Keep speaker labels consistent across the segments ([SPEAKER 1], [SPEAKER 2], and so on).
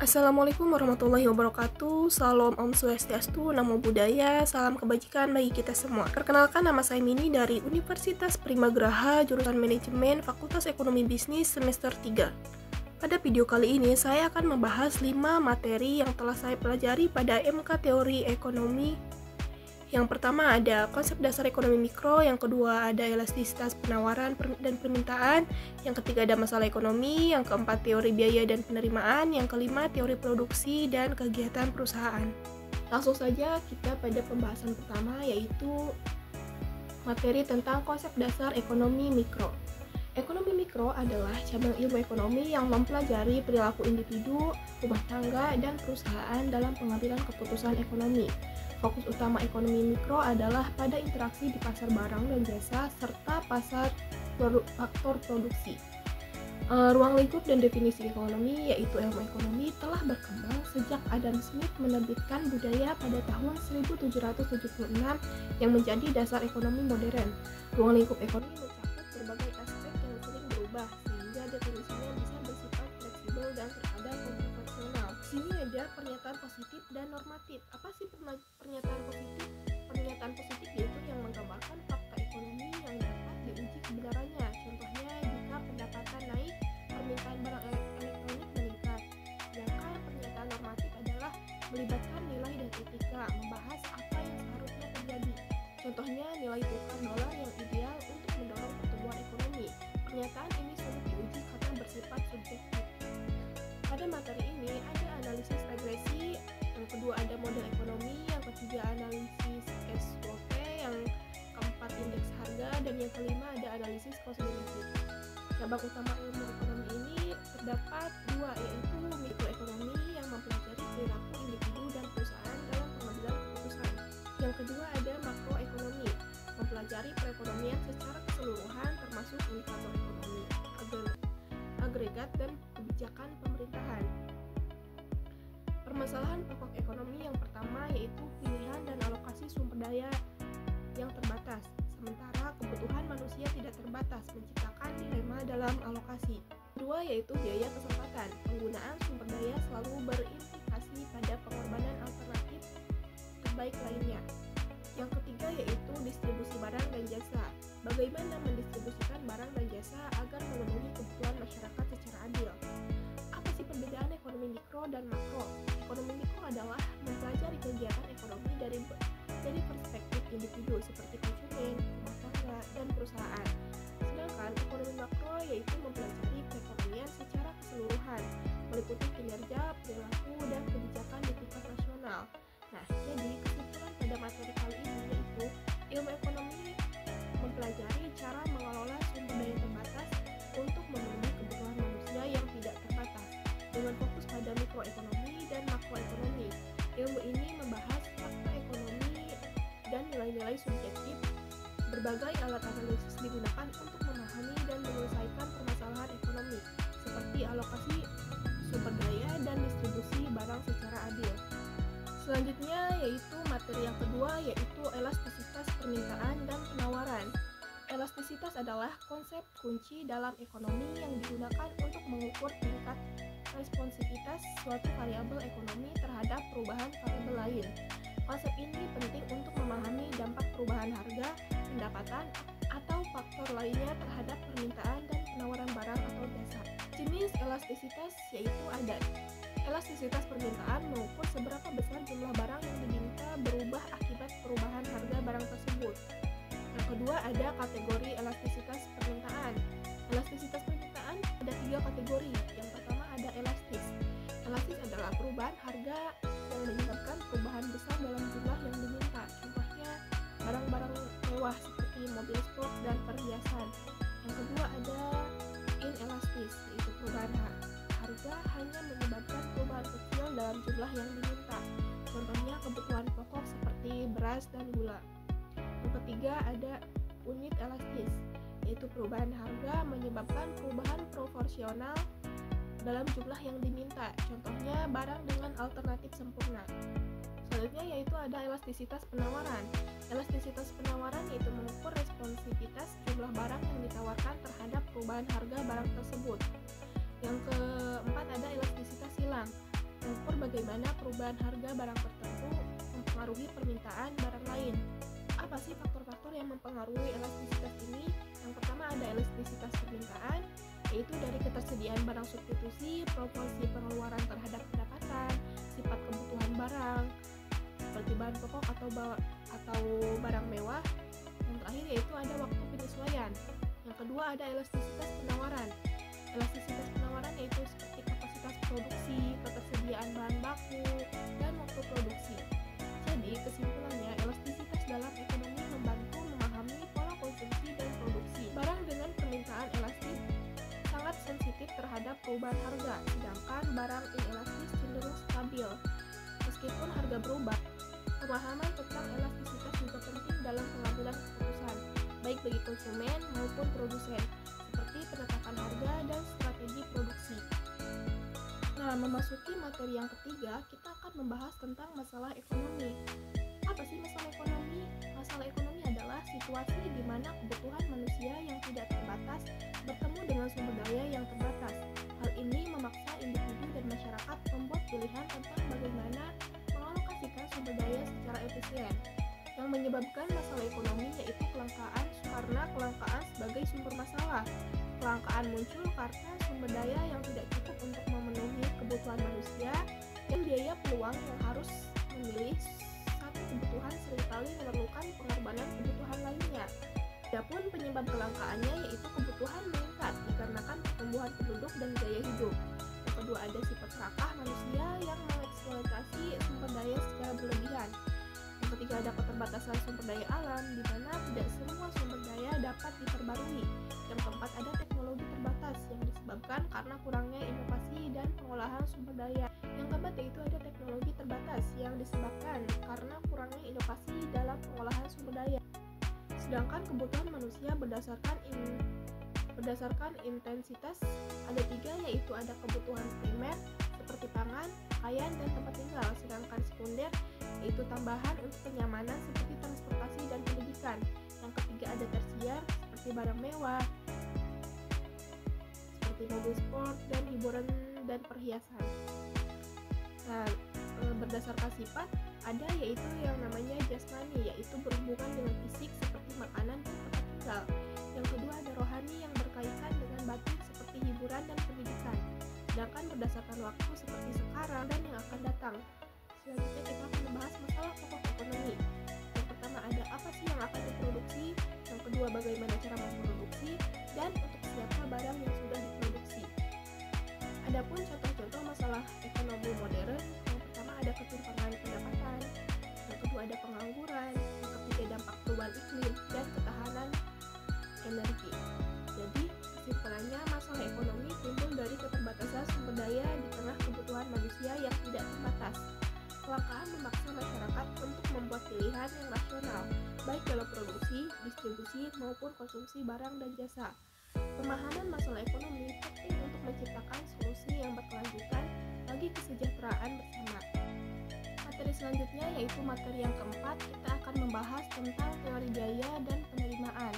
[SPEAKER 1] Assalamualaikum warahmatullahi wabarakatuh. Salam Om Swastiastu, Namo Buddhaya, salam kebajikan bagi kita semua. Perkenalkan, nama saya Mini dari Universitas Primagraha, jurusan Manajemen, Fakultas Ekonomi Bisnis semester 3. Pada video kali ini saya akan membahas 5 materi yang telah saya pelajari pada MK Teori Ekonomi. Yang pertama ada konsep dasar ekonomi mikro, yang kedua ada elastisitas penawaran dan permintaan, yang ketiga ada masalah ekonomi, yang keempat teori biaya dan penerimaan, yang kelima teori produksi dan kegiatan perusahaan. Langsung saja kita pada pembahasan pertama, yaitu materi tentang konsep dasar ekonomi mikro. Ekonomi mikro adalah cabang ilmu ekonomi yang mempelajari perilaku individu, rumah tangga, dan perusahaan dalam pengambilan keputusan ekonomi. Fokus utama ekonomi mikro adalah pada interaksi di pasar barang dan jasa serta pasar faktor produksi. Ruang lingkup dan definisi ekonomi, yaitu ilmu ekonomi, telah berkembang sejak Adam Smith menerbitkan Budaya pada tahun 1776 yang menjadi dasar ekonomi modern. Ruang lingkup ekonomi mencakup berbagai aspek yang sering berubah sehingga definisinya bisa bersifat fleksibel dan terkadang kontroversial. Di sini ada pernyataan positif dan normatif. Apa sih pernyataan positif? Pernyataan positif yaitu yang menggambarkan fakta ekonomi yang dapat diuji kebenarannya. Contohnya, jika pendapatan naik, permintaan barang elektronik meningkat. Sedangkan pernyataan normatif adalah melibatkan nilai dan etika, membahas apa yang seharusnya terjadi. Contohnya, nilai tukar dolar yang ideal untuk mendorong pertumbuhan ekonomi. Pernyataan ini sulit diuji karena bersifat subjektif. Pada materi ini ada analisis regresi, yang kedua ada model ekonomi, yang ketiga analisis SWOT, yang keempat indeks harga, dan yang kelima ada analisis cost benefit. Cabang utama ilmu ekonomi ini terdapat dua, yaitu mikroekonomi yang mempelajari perilaku individu dan perusahaan dalam pengambilan keputusan. Yang kedua ada makroekonomi, mempelajari perekonomian secara keseluruhan termasuk indikator ekonomi, agregat, dan kebijakan pemerintahan. Permasalahan pokok ekonomi yang pertama yaitu pilihan dan alokasi sumber daya yang terbatas, sementara kebutuhan manusia tidak terbatas, menciptakan dilema dalam alokasi. Kedua yaitu biaya kesempatan, penggunaan sumber daya selalu berimplikasi pada pengorbanan alternatif terbaik lainnya. Yang ketiga yaitu distribusi barang dan jasa, bagaimana mendistribusikan barang dan jasa agar memenuhi kebutuhan masyarakat secara adil. Apa sih perbedaan ekonomi mikro dan makro? Ekonomi mikro adalah mempelajari kegiatan ekonomi dari perspektif individu seperti konsumen, rumah tangga, dan perusahaan. Sedangkan ekonomi makro yaitu mempelajari perekonomian secara keseluruhan, meliputi kinerja, perilaku, dan kebijakan di tingkat nasional. Nah, jadi kesimpulan pada materi kali ini yaitu ilmu ekonomi mempelajari cara mengelola sumber daya terbatas untuk memenuhi kebutuhan manusia yang tidak terbatas dengan fokus pada mikroekonomi dan makroekonomi. Ilmu ini membahas fakta ekonomi dan nilai-nilai subjektif. Berbagai alat analisis digunakan untuk memahami dan menyelesaikan permasalahan ekonomi seperti alokasi sumber daya dan distribusi barang secara adil. Selanjutnya yaitu materi yang kedua yaitu elastisitas permintaan dan penawaran. Elastisitas adalah konsep kunci dalam ekonomi yang digunakan untuk mengukur tingkat responsivitas suatu variabel ekonomi terhadap perubahan variabel lain. Konsep ini penting untuk memahami dampak perubahan harga, pendapatan, atau faktor lainnya terhadap permintaan dan penawaran barang atau jasa. Jenis elastisitas yaitu ada elastisitas permintaan, mengukur seberapa besar jumlah barang yang diminta berubah akibat perubahan harga barang tersebut. Yang kedua ada kategori elastisitas permintaan. Elastisitas permintaan ada 3 kategori. Yang pertama ada elastis. Elastis adalah perubahan harga yang menyebabkan perubahan besar dalam jumlah yang diminta. Contohnya barang-barang mewah seperti mobil sport dan perhiasan. Yang kedua ada inelastis, yaitu perubahan harga hanya menyebabkan perubahan kecil dalam jumlah yang diminta. Contohnya kebutuhan pokok seperti beras dan gula. Yang ketiga ada unit elastis, yaitu perubahan harga menyebabkan perubahan proporsional dalam jumlah yang diminta. Contohnya barang dengan alternatif sempurna. Selanjutnya yaitu ada elastisitas penawaran. Elastisitas penawaran yaitu mengukur responsivitas jumlah barang yang ditawarkan terhadap perubahan harga barang tersebut. Yang keempat ada elastisitas silang. mengukur bagaimana perubahan harga barang tertentu mempengaruhi permintaan barang lain. Apa sih faktor-faktor yang mempengaruhi elastisitas ini? Yang pertama ada elastisitas permintaan, yaitu dari ketersediaan barang substitusi, proporsi pengeluaran terhadap pendapatan, sifat kebutuhan barang, seperti bahan pokok atau barang mewah. Yang terakhir yaitu ada waktu penyesuaian. Yang kedua ada elastisitas penawaran. Elastisitas penawaran yaitu seperti kapasitas produksi, ketersediaan bahan baku, dan waktu produksi. Jadi kesimpulannya, elastisitas dalam ekonomi membantu memahami pola konsumsi dan produksi. Barang dengan permintaan elastis sangat sensitif terhadap perubahan harga, sedangkan barang inelastis cenderung stabil. Meskipun harga berubah, pemahaman tentang elastisitas juga penting dalam pengambilan keputusan, baik bagi konsumen maupun produsen, seperti penetapan harga dan strategi produksi. Nah, memasuki materi yang ketiga, kita akan membahas tentang masalah ekonomi. Apa sih masalah ekonomi? Masalah ekonomi adalah situasi di mana kebutuhan manusia yang tidak terbatas bertemu dengan sumber daya yang terbatas. Hal ini memaksa individu dan masyarakat membuat pilihan tentang bagaimana mengalokasikan sumber daya secara efisien. Yang menyebabkan masalah ekonomi yaitu kelangkaan, karena kelangkaan sebagai sumber masalah. Kelangkaan muncul karena sumber daya yang tidak cukup untuk memenuhi kebutuhan manusia dan biaya peluang yang harus memilih satu kebutuhan seringkali memerlukan pengorbanan kebutuhan lainnya. Adapun penyebab kelangkaannya yaitu kebutuhan meningkat dikarenakan pertumbuhan penduduk dan gaya hidup. Yang kedua ada sifat serakah manusia yang mengeksploitasi sumber daya secara berlebihan. Yang ketiga ada keterbatasan sumber daya alam di mana tidak semua sumber daya dapat diperbarui. Yang keempat ada teknologi terbatas yang disebabkan karena kurangnya inovasi dan pengolahan sumber daya. Yang keempat yaitu ada teknologi terbatas yang disebabkan karena kurangnya inovasi dalam pengolahan sumber daya. Sedangkan kebutuhan manusia berdasarkan intensitas ada tiga, yaitu ada kebutuhan primer seperti pangan, pakaian, dan tempat tinggal. Sedangkan sekunder yaitu tambahan untuk kenyamanan seperti transportasi dan pendidikan. Yang ketiga ada tersier seperti barang mewah, seperti mobil sport dan hiburan dan perhiasan. Nah, berdasarkan sifat ada yaitu yang namanya jasmani, yaitu berhubungan dengan fisik seperti makanan dan tempat tinggal. Yang kedua ada rohani yang berkaitan dengan batin seperti hiburan dan pendidikan. Sedangkan berdasarkan waktu seperti sekarang dan yang akan datang. Selanjutnya kita akan membahas masalah pokok ekonomi. Yang pertama ada apa sih yang akan diproduksi, yang kedua bagaimana cara memproduksi, dan untuk siapa barang yang sudah diproduksi. Adapun contoh-contoh masalah ekonomi modern, yang pertama ada ketimpangan pendapatan, yang kedua ada pengangguran, yang ketiga dampak perubahan iklim, dan ketahanan energi. Jadi kesimpulannya masalah ekonomi timbul dari keterbatasan sumber daya di tengah kebutuhan manusia yang tidak terbatas. Kelangkaan memaksa masyarakat untuk membuat pilihan yang rasional, baik dalam produksi, distribusi, maupun konsumsi barang dan jasa. Pemahaman masalah ekonomi penting untuk menciptakan solusi yang berkelanjutan bagi kesejahteraan bersama. Materi selanjutnya yaitu materi yang keempat, kita akan membahas tentang teori biaya dan penerimaan.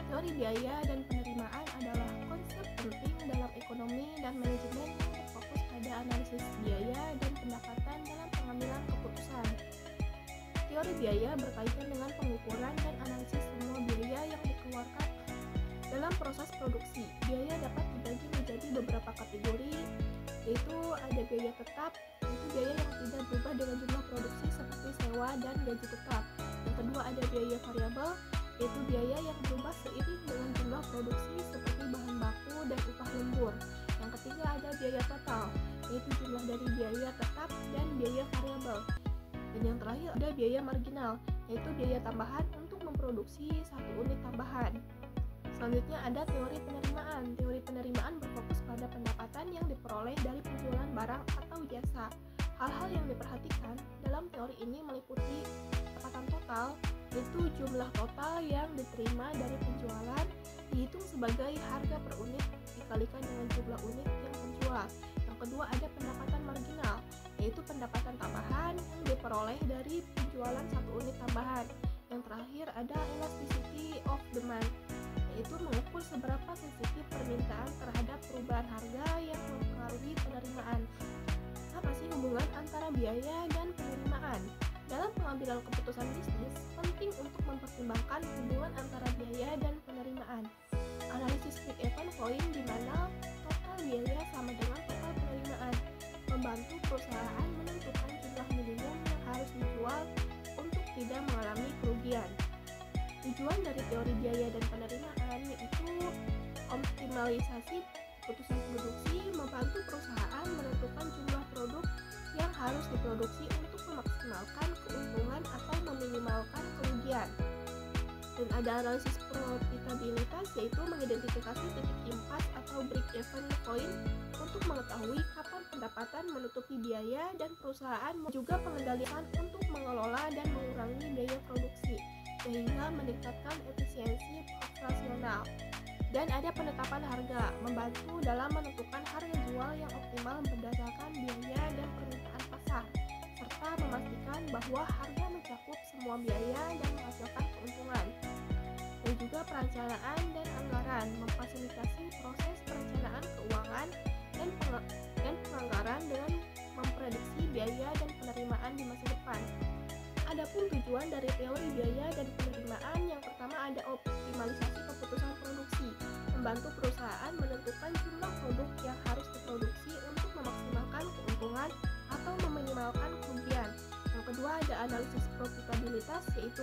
[SPEAKER 1] Teori biaya dan penerimaan adalah konsep penting dalam ekonomi dan manajemen yang berfokus pada analisis biaya dan pendapatan dalam pengambilan keputusan. Teori biaya berkaitan dengan pengukuran dan analisis semua biaya yang dikeluarkan dalam proses produksi. Biaya dapat dibagi menjadi beberapa kategori, yaitu ada biaya tetap, yaitu biaya yang tidak berubah dengan jumlah produksi seperti sewa dan gaji tetap. Yang kedua ada biaya variabel, yaitu biaya yang berubah seiring dengan jumlah produksi seperti bahan baku dan upah lembur. Yang ketiga ada biaya total, yaitu jumlah dari biaya tetap dan biaya variabel. Dan yang terakhir ada biaya marginal, yaitu biaya tambahan untuk memproduksi satu unit tambahan. Selanjutnya ada teori penerimaan. Teori penerimaan berfokus pada pendapatan yang diperoleh dari penjualan barang atau jasa. Hal-hal yang diperhatikan dalam teori ini meliputi pendapatan total, yaitu jumlah total yang diterima dari penjualan dihitung sebagai harga per unit dikalikan dengan jumlah unit yang menjual. Yang kedua ada pendapatan marginal, yaitu pendapatan tambahan yang diperoleh dari penjualan satu unit tambahan. Yang terakhir ada elasticity of demand, yaitu mengukur seberapa sensitif permintaan terhadap perubahan harga yang mempengaruhi penerimaan. Apa sih hubungan antara biaya dan penerimaan? Dalam pengambilan keputusan bisnis, penting untuk mempertimbangkan hubungan antara biaya dan penerimaan. Analisis break-even point di mana total biaya sama dengan total penerimaan membantu perusahaan menentukan jumlah minimum yang harus dijual untuk tidak mengalami kerugian. Tujuan dari teori biaya dan penerimaan yaitu optimalisasi keputusan produksi, membantu perusahaan menentukan jumlah produk yang harus diproduksi untuk memaksimalkan keuntungan atau meminimalkan kerugian. Dan ada analisis profitabilitas yaitu mengidentifikasi titik impas atau break-even point untuk mengetahui kapan pendapatan menutupi biaya dan perusahaan juga pengendalian untuk mengelola dan mengurangi biaya produksi sehingga meningkatkan efisiensi operasional. Dan ada penetapan harga, membantu dalam menentukan harga jual yang optimal berdasarkan biaya dan permintaan pasar, serta memastikan bahwa harga mencakup semua biaya dan menghasilkan keuntungan. Dan juga perencanaan dan anggaran, memfasilitasi proses perencanaan keuangan dan penganggaran dengan memprediksi biaya dan penerimaan di masa depan. Adapun tujuan dari teori biaya dan penerimaan, yang pertama ada optimalisasi keputusan produksi, membantu perusahaan menentukan jumlah produk yang harus diproduksi untuk memaksimalkan keuntungan atau meminimalkan kerugian. Yang kedua ada analisis profitabilitas, yaitu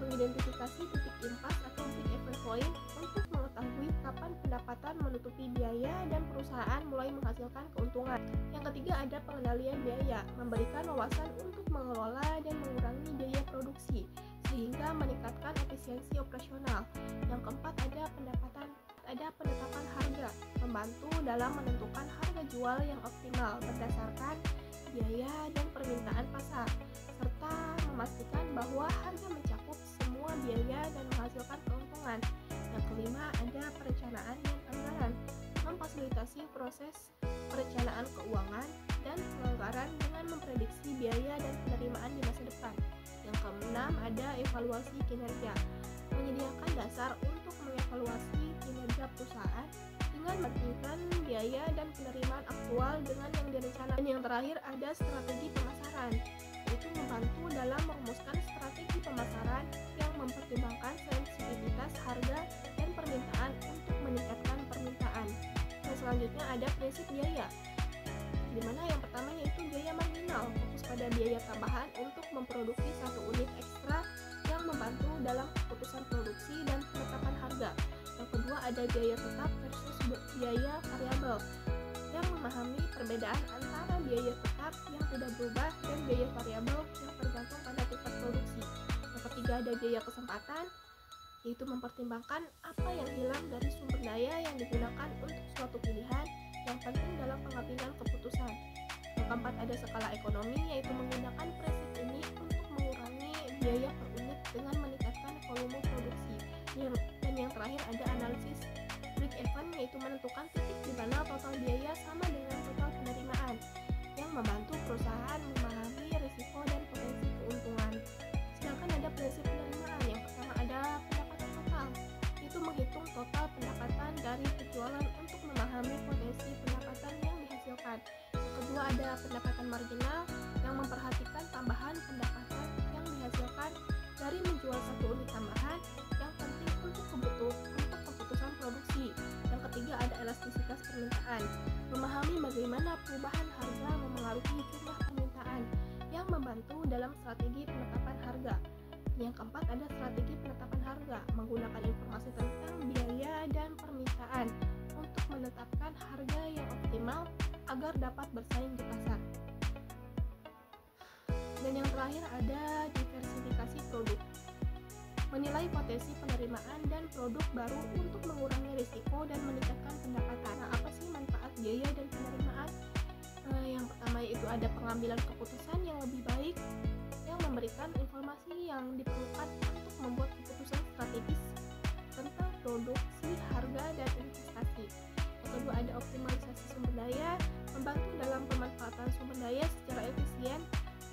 [SPEAKER 1] mengidentifikasi titik impas atau break-even point untuk mengetahui kapan pendapatan menutupi biaya dan perusahaan mulai menghasilkan keuntungan. Yang ketiga ada pengendalian biaya, memberikan wawasan untuk mengelola dan mengurangi biaya produksi sehingga meningkatkan efisiensi operasional. Yang keempat ada penetapan harga, membantu dalam menentukan harga jual yang optimal berdasarkan biaya dan permintaan pasar, serta memastikan bahwa harga mencakup semua biaya dan menghasilkan keuntungan. Yang kelima ada perencanaan dan anggaran, memfasilitasi proses perencanaan keuangan dan penganggaran dengan memprediksi biaya dan penerimaan di masa depan. Yang keenam ada evaluasi kinerja, menyediakan dasar untuk mengevaluasi kinerja perusahaan dengan membandingkan biaya dan penerimaan aktual dengan yang direncanakan. Dan yang terakhir ada strategi pemasaran, yaitu membantu dalam merumuskan strategi pemasaran yang mempertimbangkan sensitivitas harga dan permintaan untuk meningkatkan permintaan. Dan selanjutnya ada prinsip biaya, di mana yang pertama yaitu biaya marginal, fokus pada biaya tambahan untuk memproduksi satu unit ekstra yang membantu dalam keputusan produksi dan penetapan harga. Yang kedua ada biaya tetap versus biaya variabel, yang memahami perbedaan antara biaya tetap yang tidak berubah dan biaya variabel yang tergantung pada tingkat produksi. Yang ketiga ada biaya kesempatan, yaitu mempertimbangkan apa yang hilang dari sumber daya yang digunakan untuk suatu pilihan yang penting dalam pengambilan keputusan. Yang keempat ada skala ekonomi, yaitu menggunakan prinsip ini untuk mengurangi biaya per unit dengan meningkatkan volume produksi. Dan yang terakhir ada analisis break-even, yaitu menentukan titik di mana total biaya sama dengan total penerimaan, yang membantu perusahaan memahami risiko dan potensi keuntungan. Sedangkan ada prinsip penerimaan, yang pertama ada pendapatan total, yaitu menghitung total pendapatan dari penjualan untuk memahami potensi pendapatan yang dihasilkan. Yang kedua ada pendapatan marginal, yang memperhatikan tambahan pendapatan yang dihasilkan dari menjual satu unit tambahan yang penting untuk keputusan produksi. Yang ketiga ada elastisitas permintaan, memahami bagaimana perubahan harga memengaruhi jumlah permintaan yang membantu dalam strategi penetapan harga. Yang keempat ada strategi penetapan harga, menggunakan informasi tentang biaya dan permintaan untuk menetapkan harga yang optimal agar dapat bersaing di pasar. Dan yang terakhir ada diversifikasi produk, menilai potensi penerimaan dan produk baru untuk mengurangi risiko dan meningkatkan pendapatan. Nah, apa sih manfaat biaya dan penerimaan? Yang pertama yaitu ada pengambilan keputusan yang lebih baik, yang memberikan informasi yang diperlukan untuk membuat keputusan strategis tentang produksi, harga, dan investasi. Yang kedua ada optimalisasi sumber daya, membantu dalam pemanfaatan sumber daya secara efisien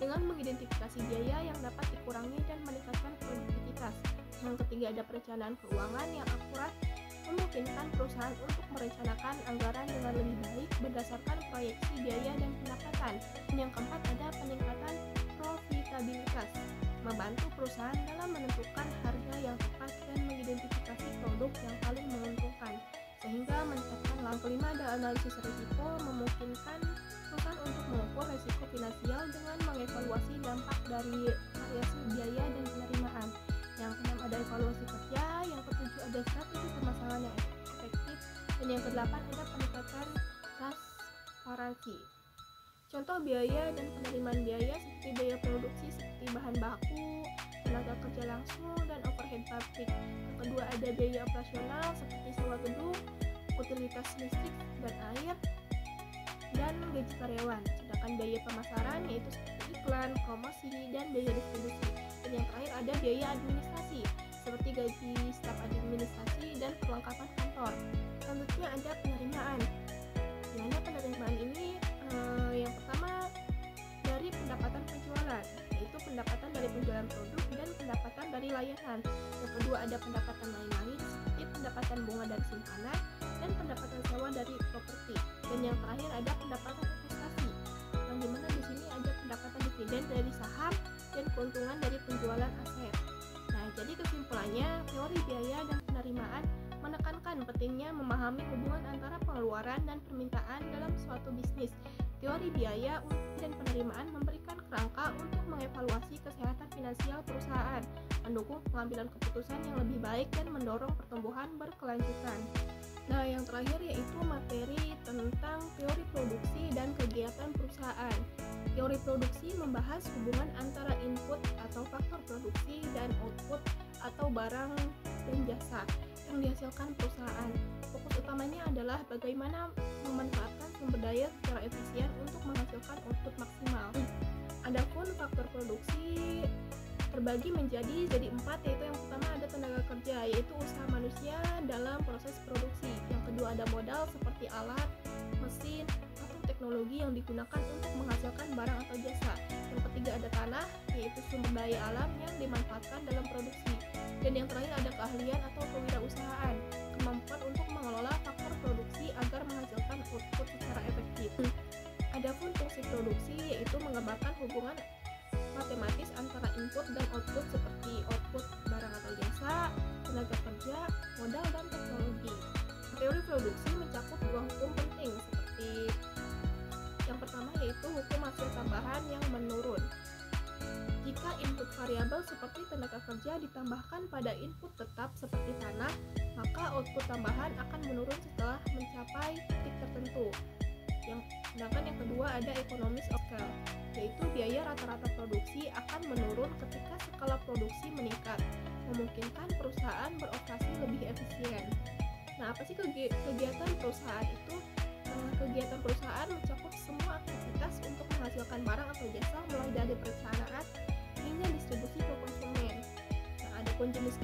[SPEAKER 1] dengan mengidentifikasi biaya yang dapat dikurangi dan meningkatkan produktivitas. Yang ketiga ada perencanaan keuangan yang akurat, memungkinkan perusahaan untuk merencanakan anggaran dengan lebih baik berdasarkan proyeksi biaya dan pendapatan. Dan yang keempat ada peningkatan profitabilitas, membantu perusahaan dalam menentukan harga yang tepat dan mengidentifikasi produk yang paling menguntungkan, sehingga mencapai langkah kelima ada analisis risiko, memungkinkan perusahaan untuk mengukur risiko finansial dengan mengevaluasi dampak dari variasi biaya dan penerimaan. Yang keenam ada evaluasi kerja, yang ketujuh ada strategi pemasaran yang efektif, dan yang kedelapan ada peningkatan transparansi. Contoh biaya dan penerimaan biaya seperti biaya produksi seperti bahan baku, tenaga kerja langsung, dan overhead pabrik. Yang kedua ada biaya operasional seperti sewa gedung, utilitas listrik dan air, dan gaji karyawan. Sedangkan biaya pemasaran yaitu seperti iklan, promosi, dan biaya distribusi. Dan yang terakhir ada biaya administrasi seperti gaji staf administrasi dan perlengkapan kantor. Selanjutnya ada penerimaan. Di mana penerimaan ini yang pertama dari pendapatan penjualan, yaitu pendapatan dari penjualan produk dan pendapatan dari layanan. Yang kedua ada pendapatan lain-lain seperti pendapatan bunga dari simpanan dan pendapatan sewa dari properti. Dan yang terakhir ada pendapatan investasi, yang dimana di sini ada pendapatan dividen dari saham dan keuntungan dari penjualan aset. Nah, jadi kesimpulannya teori biaya dan penerimaan menekankan pentingnya memahami hubungan antara pengeluaran dan permintaan dalam suatu bisnis. Teori biaya dan penerimaan memberikan kerangka untuk mengevaluasi kesehatan finansial perusahaan, mendukung pengambilan keputusan yang lebih baik dan mendorong pertumbuhan berkelanjutan. Nah, yang terakhir yaitu materi tentang teori produksi dan kegiatan perusahaan. Teori produksi membahas hubungan antara input atau faktor produksi dan output atau barang dan jasa yang dihasilkan perusahaan. Fokus utamanya adalah bagaimana memanfaatkan sumber daya secara efisien untuk menghasilkan output maksimal. Adapun faktor produksi terbagi menjadi 4, yaitu yang pertama ada tenaga kerja, yaitu usaha manusia dalam proses produksi. Yang kedua ada modal seperti alat, mesin, atau teknologi yang digunakan untuk menghasilkan barang atau jasa. Yang ketiga ada tanah, yaitu sumber daya alam yang dimanfaatkan dalam produksi. Dan yang terakhir ada keahlian atau kewirausahaan, kemampuan untuk mengelola faktor produksi agar menghasilkan output secara efektif. Adapun fungsi produksi yaitu menggambarkan hubungan matematis antara input dan output seperti output barang atau jasa, tenaga kerja, modal, dan teknologi. Teori produksi mencakup dua hukum penting seperti yang pertama yaitu hukum hasil tambahan yang menurun. Jika input variabel seperti tenaga kerja ditambahkan pada input tetap seperti tanah, maka output tambahan akan menurun setelah mencapai titik tertentu. Sedangkan yang kedua ada economies of scale, yaitu biaya rata-rata produksi akan menurun ketika skala produksi meningkat, memungkinkan perusahaan beroperasi lebih efisien. Nah, apa sih kegiatan perusahaan itu? Kegiatan perusahaan mencakup semua aktivitas untuk menghasilkan barang atau jasa mulai dari perencanaan hingga distribusi ke konsumen. Nah, adapun jenis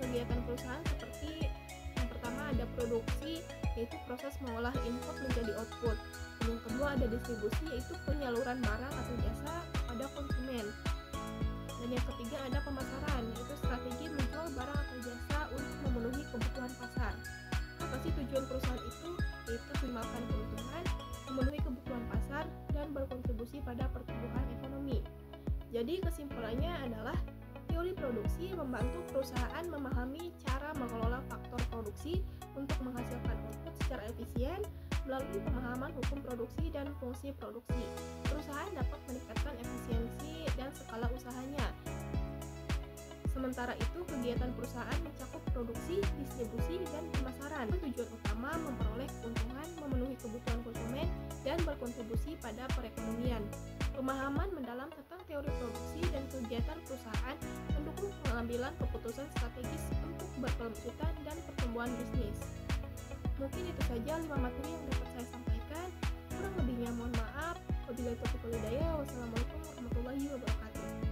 [SPEAKER 1] kegiatan perusahaan seperti yang pertama ada produksi, yaitu proses mengolah input menjadi output. Dan yang kedua ada distribusi, yaitu penyaluran barang atau jasa pada konsumen. Dan yang ketiga ada pemasaran, yaitu strategi menjual barang atau jasa untuk memenuhi kebutuhan pasar. Apa sih tujuan perusahaan itu? Yaitu memaksimalkan keuntungan, memenuhi kebutuhan pasar, dan berkontribusi pada pertumbuhan ekonomi. Jadi kesimpulannya adalah teori produksi membantu perusahaan memahami cara mengelola faktor produksi untuk menghasilkan output secara efisien melalui pemahaman hukum produksi dan fungsi produksi. Perusahaan dapat meningkatkan efisiensi dan skala usahanya. Sementara itu, kegiatan perusahaan mencakup produksi, distribusi, dan pemasaran. Tujuan utama memperoleh keuntungan, memenuhi kebutuhan konsumen, dan berkontribusi pada perekonomian. Pemahaman mendalam tentang teori produksi dan kegiatan perusahaan mendukung pengambilan keputusan strategis untuk berkelanjutan dan pertumbuhan bisnis. Mungkin itu saja 5 materi yang dapat saya sampaikan. Kurang lebihnya mohon maaf. Wabillahi taufiq wal hidayah. Wassalamualaikum warahmatullahi wabarakatuh.